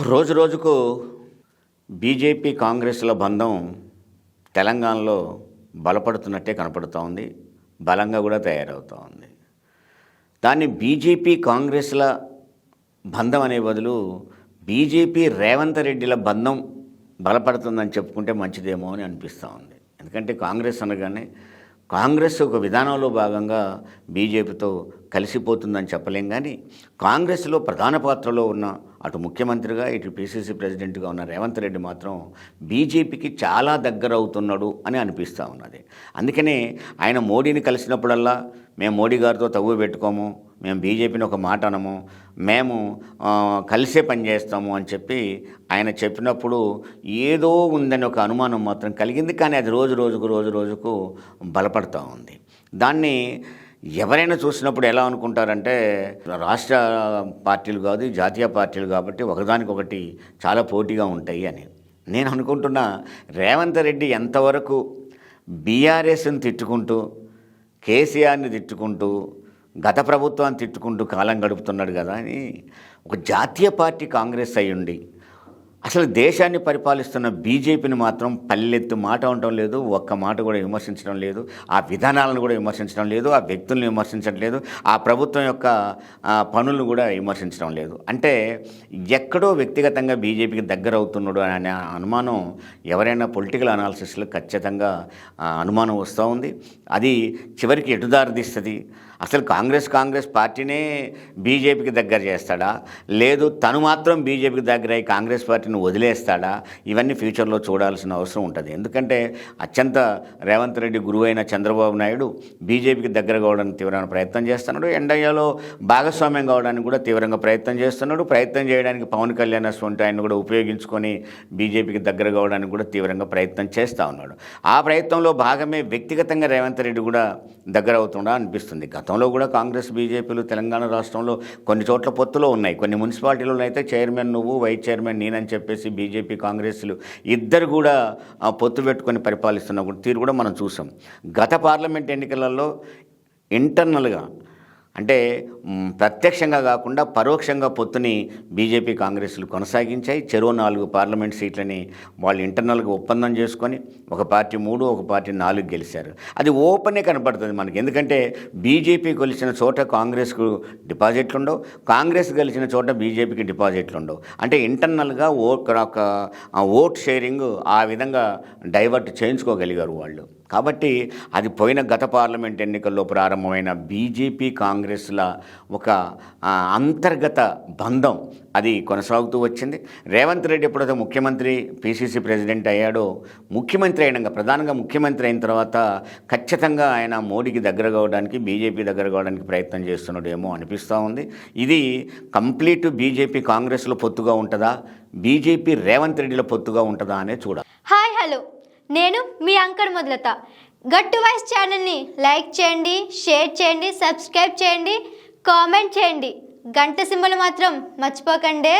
రోజు రోజుకు బీజేపీ కాంగ్రెస్ల బంధం తెలంగాణలో బలపడుతున్నట్టే కనపడుతూ ఉంది. బలంగా కూడా తయారవుతూ ఉంది. దాన్ని బీజేపీ కాంగ్రెస్ల బంధం అనే బదులు బీజేపీ రేవంత్ రెడ్డిల బంధం బలపడుతుందని చెప్పుకుంటే మంచిదేమో అని అనిపిస్తూ ఉంది. ఎందుకంటే కాంగ్రెస్ అనగానే కాంగ్రెస్ ఒక విధానంలో భాగంగా బీజేపీతో కలిసిపోతుందని చెప్పలేం. కానీ కాంగ్రెస్లో ప్రధాన పాత్రలో ఉన్న అటు ముఖ్యమంత్రిగా ఇటు పిసిసి ప్రెసిడెంట్గా ఉన్న రేవంత్ రెడ్డి మాత్రం బీజేపీకి చాలా దగ్గర అవుతున్నాడు అని అనిపిస్తూ ఉన్నది. అందుకనే ఆయన మోడీని కలిసినప్పుడల్లా మేము మోడీ గారితో తవ్వు పెట్టుకోము, మేము బీజేపీని ఒక మాట అనము, మేము కలిసే పనిచేస్తాము అని చెప్పి ఆయన చెప్పినప్పుడు ఏదో ఉందని ఒక అనుమానం మాత్రం కలిగింది. కానీ అది రోజు రోజుకు బలపడుతూ ఉంది. దాన్ని ఎవరైనా చూసినప్పుడు ఎలా అనుకుంటారంటే రాష్ట్ర పార్టీలు కాదు, జాతీయ పార్టీలు కాబట్టి ఒకదానికొకటి చాలా పోటీగా ఉంటాయి అని. నేను అనుకుంటున్నా రేవంత్ రెడ్డి ఎంతవరకు బీఆర్ఎస్ని తిట్టుకుంటూ, కేసీఆర్ని తిట్టుకుంటూ, గత ప్రభుత్వాన్ని తిట్టుకుంటూ కాలం గడుపుతున్నాడు కదా అని ఒక జాతీయ పార్టీ కాంగ్రెస్ అయ్యుండి అసలు దేశాన్ని పరిపాలిస్తున్న బీజేపీని మాత్రం పల్లెత్తు మాట ఉండటం లేదు, ఒక్క మాట కూడా విమర్శించడం లేదు, ఆ విధానాలను కూడా విమర్శించడం లేదు, ఆ వ్యక్తులను విమర్శించడం లేదు, ఆ ప్రభుత్వం యొక్క పనులను కూడా విమర్శించడం లేదు. అంటే ఎక్కడో వ్యక్తిగతంగా బీజేపీకి దగ్గర అవుతున్నాడు అనే అనుమానం ఎవరైనా పొలిటికల్ అనాలిసిస్లో ఖచ్చితంగా అనుమానం వస్తూ ఉంది. అది చివరికి ఎటుదారి తీస్తుంది. అసలు కాంగ్రెస్ పార్టీనే బీజేపీకి దగ్గర చేస్తాడా, లేదు తను మాత్రం బీజేపీకి దగ్గర అయి కాంగ్రెస్ పార్టీని వదిలేస్తాడా? ఇవన్నీ ఫ్యూచర్లో చూడాల్సిన అవసరం ఉంటుంది. ఎందుకంటే అత్యంత రేవంత్ రెడ్డి గురువు అయిన చంద్రబాబు నాయుడు బీజేపీకి దగ్గర కావడానికి తీవ్రమైన ప్రయత్నం చేస్తున్నాడు. ఎన్డీఏలో భాగస్వామ్యం కావడానికి కూడా తీవ్రంగా ప్రయత్నం చేస్తున్నాడు. ప్రయత్నం చేయడానికి పవన్ కళ్యాణ్ అటువంటి ఆయన కూడా ఉపయోగించుకొని బీజేపీకి దగ్గర కావడానికి కూడా తీవ్రంగా ప్రయత్నం చేస్తూ ఉన్నాడు. ఆ ప్రయత్నంలో భాగమే వ్యక్తిగతంగా రేవంత్ రెడ్డి కూడా దగ్గర అవుతుండా అనిపిస్తుంది. గతంలో కూడా కాంగ్రెస్ బీజేపీలు తెలంగాణ రాష్ట్రంలో కొన్ని చోట్ల పొత్తులో ఉన్నాయి. కొన్ని మున్సిపాలిటీలో అయితే చైర్మన్ నువ్వు, వైస్ చైర్మన్ నేనని చెప్పేసి బీజేపీ కాంగ్రెస్లు ఇద్దరు కూడా పొత్తు పెట్టుకొని పరిపాలిస్తున్న తీరు కూడా మనం చూసాం. గత పార్లమెంట్ ఎన్నికలలో ఇంటర్నల్గా అంటే ప్రత్యక్షంగా కాకుండా పరోక్షంగా పొత్తుని బీజేపీ కాంగ్రెస్లు కొనసాగించాయి. చెరో 4 పార్లమెంట్ సీట్లని వాళ్ళు ఇంటర్నల్గా ఒప్పందం చేసుకొని ఒక పార్టీ 3, ఒక పార్టీ 4 గెలిచారు. అది ఓపెనే కనపడుతుంది మనకి. ఎందుకంటే బీజేపీ గెలిచిన చోట కాంగ్రెస్కు డిపాజిట్లు ఉండవు, కాంగ్రెస్ గెలిచిన చోట బీజేపీకి డిపాజిట్లు ఉండవు. అంటే ఇంటర్నల్గా ఓట్ షేరింగ్ ఆ విధంగా డైవర్ట్ చేయించుకోగలిగారు వాళ్ళు. కాబట్టి అది పోయిన గత పార్లమెంట్ ఎన్నికల్లో ప్రారంభమైన బీజేపీ కాంగ్రెస్ల ఒక అంతర్గత బంధం అది కొనసాగుతూ వచ్చింది. రేవంత్ రెడ్డి ఎప్పుడైతే ముఖ్యమంత్రి పిసిసి ప్రెసిడెంట్ అయ్యాడో, ముఖ్యమంత్రి అయినాక ప్రధానంగా ముఖ్యమంత్రి అయిన తర్వాత ఖచ్చితంగా ఆయన మోడీకి దగ్గర కావడానికి, బీజేపీ దగ్గర కావడానికి ప్రయత్నం చేస్తున్నాడేమో అనిపిస్తూ ఉంది. ఇది కంప్లీట్ బీజేపీ కాంగ్రెస్లో పొత్తుగా ఉంటుందా, బీజేపీ రేవంత్ రెడ్డిలో పొత్తుగా ఉంటుందా అనే చూడాలి. హాయ్ హలో, నేను మీ యాంకర్ మొదలత. గట్టు వాయిస్ ఛానల్ని లైక్ చేయండి, షేర్ చేయండి, సబ్స్క్రైబ్ చేయండి, కామెంట్ చేయండి. గంట సింబల్ మాత్రం మర్చిపోకండి.